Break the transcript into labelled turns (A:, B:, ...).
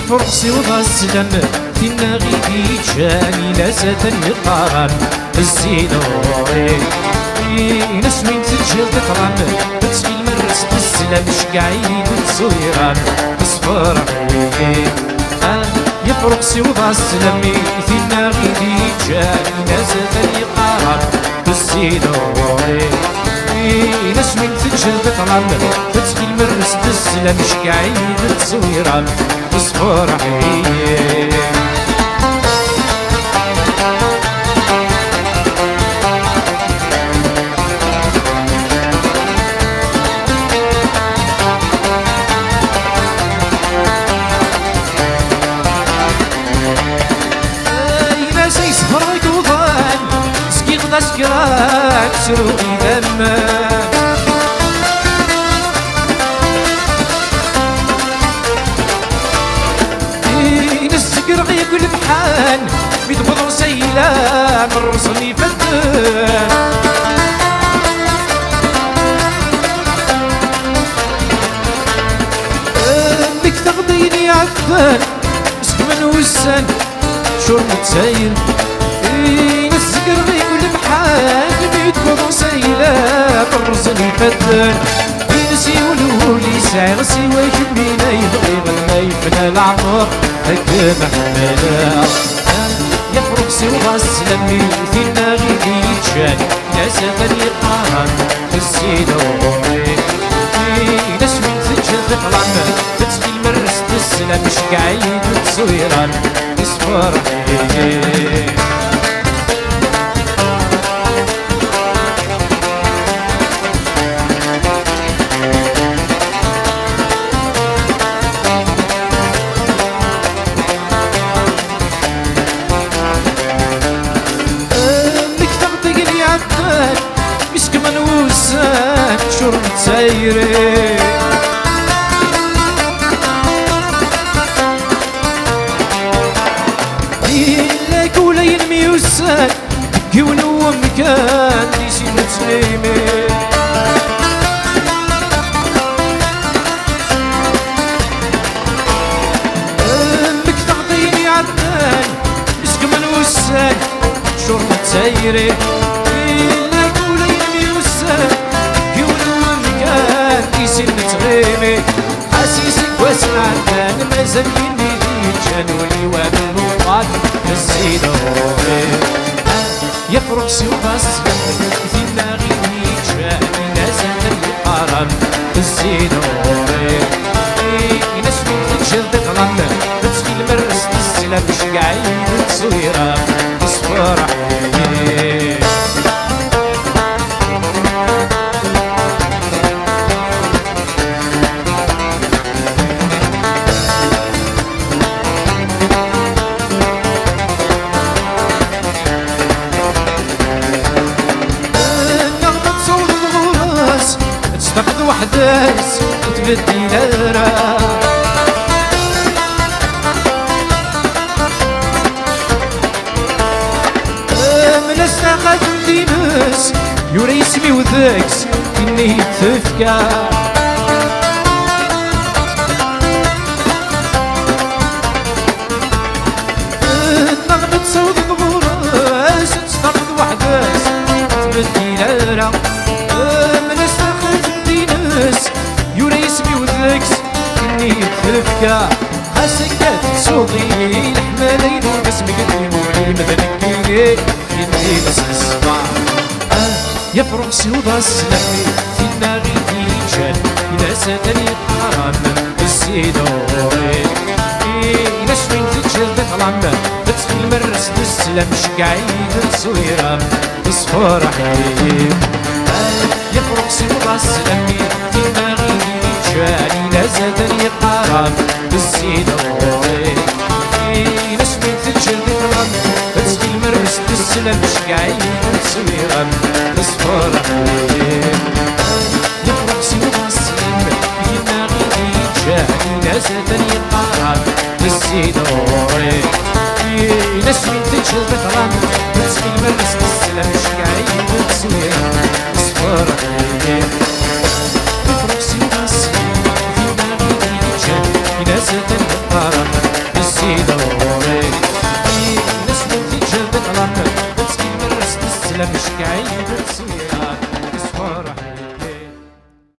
A: فرقسي وغسلن فينا غيدي جاني لازة يقارن الزينوري نسوين تجل تقرن تسقي المرس تسلم شقعيد تصويران تصفر يا فرقسي وغسلن فينا غيدي جاني لازة يقارن الزينوري نسوين تجل تقرن تسقي المرس تسلم شقعيد تصويران تصفر سكرات سروقي دمك السكر غيقول بحال بيدبض سيلان الرسل يفتن بك تغضيني عفان مسك من وسان شور متساير السكر غيقول بحال بيدبض سيلان الرسل يفتن ينسي ولولي سعر سوى جبينا يبغي غنى يفنى العمر هكا محملا يا فرقسي وغسلمي فينا غيدي تشان ناس غني قارن الزينوري ناس من تجل تقلن تسقي المرس تسلم شقعيد تصويران تصفرحي مسك من وسان شرب تسيري لك ولا ينمي وسان كيون هو مكان ديسي نتسليمي امك تغطيني عدنان مسك من وسان شرب تسيري حسيسك واسمعتان مازال مني جان ولي وابنوقات الزينوري يا فرقسي وغسلن فينا غيدي جاني لازال يقارن الزينوري نسوي تجل تقلن تسقي المرس تسلم شقعيد تصويرة تصفرحي تاخذ وحداس وتبدي لرا من استاخذ دينس يوري اسمي وذاكس كني تفكا تاخذ تصوت ضبوراس تاخذ وحداس وتبدي لرا يوري اسمي وذاكس كني تفكا خاسك صوتي الحمالين وقسمي قديموني مذنكيني كني بس نسمع يا فرقسي وغسلني فينا غيدي جان إلا ساتني قران الزينوري نشفين تجل تقلم تسقي المرس تسلم شقعيد تصويرة تصفرحي يا فرقسي وغسلني فينا غيدي جاني لازال يقارن الزينوري نسوين تجل تقلم تسقي المرس تسلم شقعيد تصويرة تصفرحي يا فرقسي وغسلني فينا غيدي جاني لازال يقارن الزينوري نسوين تجل تقلم تسقي المرس تسلم شقعيد تصويرة تصفرحي فرقسي وغسلني فينا غيدي جاني لازال يقارن مشك